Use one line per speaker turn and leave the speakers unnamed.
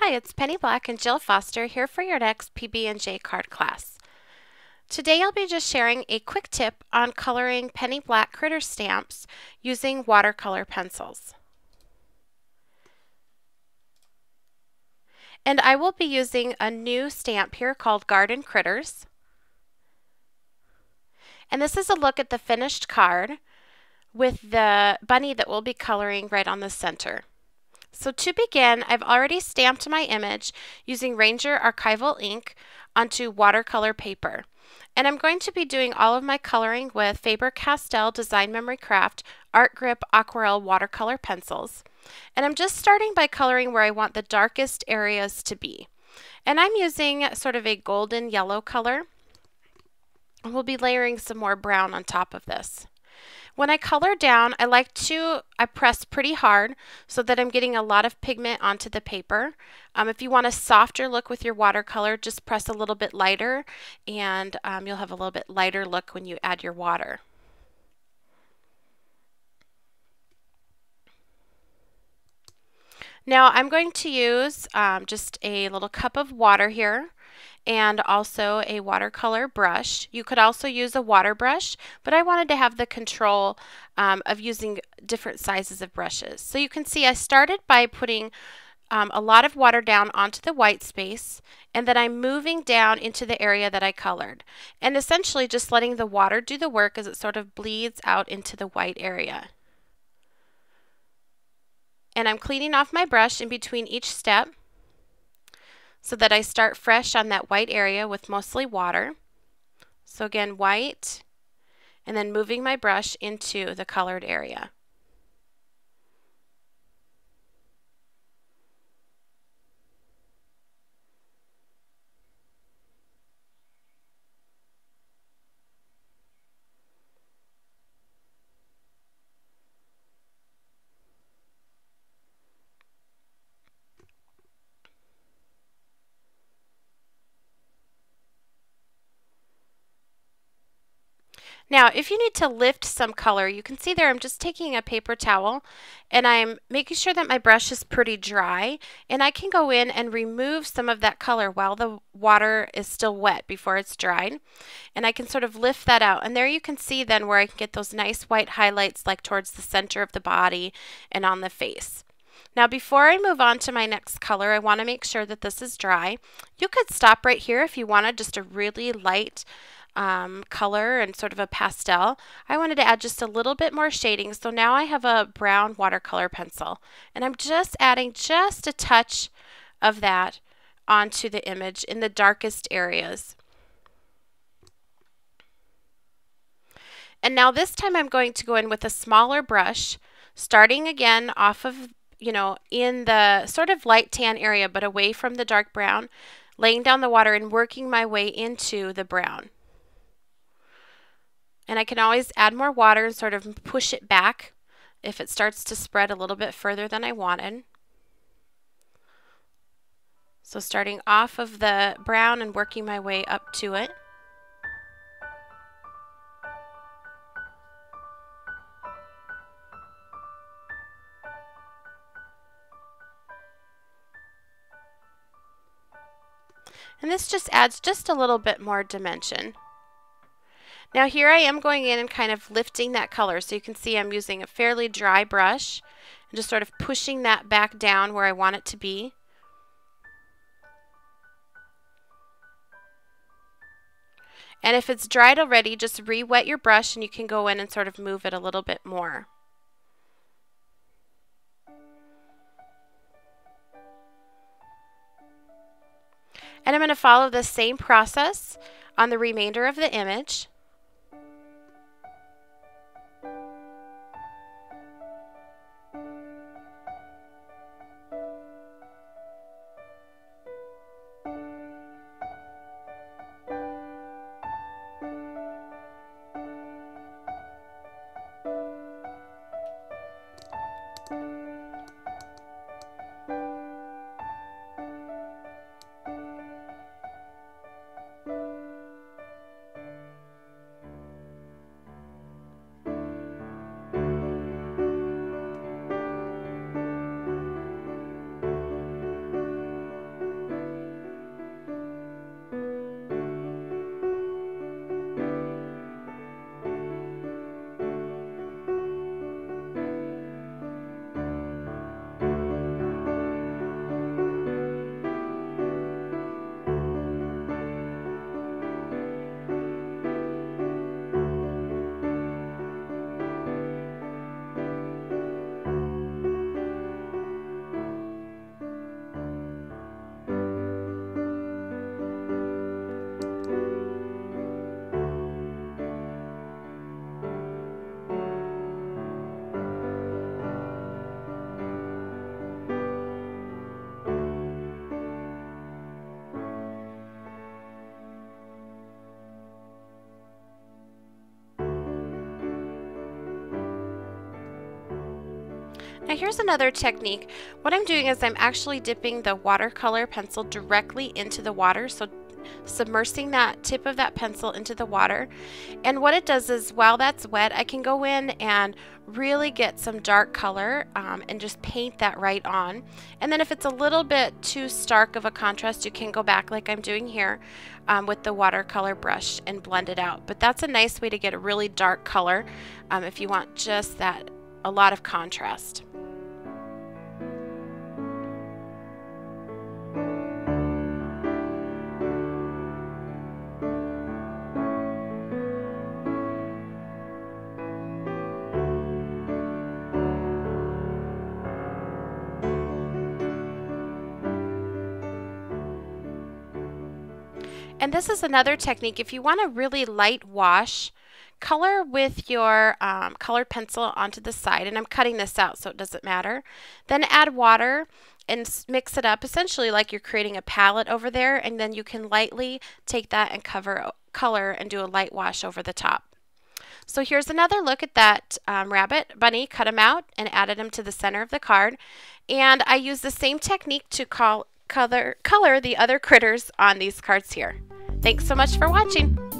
Hi, it's Penny Black and Jill Foster here for your next PB&J card class. Today I'll be just sharing a quick tip on coloring Penny Black critter stamps using watercolor pencils. And I will be using a new stamp here called Garden Critters. And this is a look at the finished card with the bunny that we'll be coloring right on the center. So to begin, I've already stamped my image using Ranger Archival ink onto watercolor paper. And I'm going to be doing all of my coloring with Faber-Castell Design Memory Craft Art Grip Aquarelle watercolor pencils. And I'm just starting by coloring where I want the darkest areas to be. And I'm using sort of a golden yellow color. We'll be layering some more brown on top of this. When I color down, I press pretty hard so that I'm getting a lot of pigment onto the paper. If you want a softer look with your watercolor, just press a little bit lighter and you'll have a little bit lighter look when you add your water. Now I'm going to use just a little cup of water here and also a watercolor brush. You could also use a water brush, but I wanted to have the control of using different sizes of brushes. So you can see I started by putting a lot of water down onto the white space, and then I'm moving down into the area that I colored. And essentially just letting the water do the work as it sort of bleeds out into the white area. And I'm cleaning off my brush in between each step so that I start fresh on that white area with mostly water. So again, white, and then moving my brush into the colored area. Now, if you need to lift some color, you can see there I'm just taking a paper towel and I'm making sure that my brush is pretty dry, and I can go in and remove some of that color while the water is still wet before it's dried. And I can sort of lift that out, and there you can see then where I can get those nice white highlights like towards the center of the body and on the face. Now before I move on to my next color, I want to make sure that this is dry. You could stop right here if you wanted just a really light color and sort of a pastel. I wanted to add just a little bit more shading, so now I have a brown watercolor pencil, and I'm just adding just a touch of that onto the image in the darkest areas. And now this time I'm going to go in with a smaller brush, starting again off of, in the sort of light tan area but away from the dark brown, laying down the water and working my way into the brown. And I can always add more water and sort of push it back if it starts to spread a little bit further than I wanted. So starting off of the brown and working my way up to it. And this just adds just a little bit more dimension. Now here I am going in and kind of lifting that color, so you can see I'm using a fairly dry brush and just sort of pushing that back down where I want it to be. And if it's dried already, just re-wet your brush and you can go in and sort of move it a little bit more. And I'm going to follow the same process on the remainder of the image. Now here's another technique. What I'm doing is I'm actually dipping the watercolor pencil directly into the water, so submersing that tip of that pencil into the water. And what it does is while that's wet, I can go in and really get some dark color and just paint that right on. And then if it's a little bit too stark of a contrast, you can go back like I'm doing here with the watercolor brush and blend it out. But that's a nice way to get a really dark color if you want just that, a lot of contrast. And this is another technique. If you want a really light wash, color with your colored pencil onto the side, and I'm cutting this out so it doesn't matter. Then add water and mix it up, essentially like you're creating a palette over there, and then you can lightly take that and color and do a light wash over the top. So here's another look at that rabbit bunny. Cut him out and added him to the center of the card. And I use the same technique to color the other critters on these cards here. Thanks so much for watching.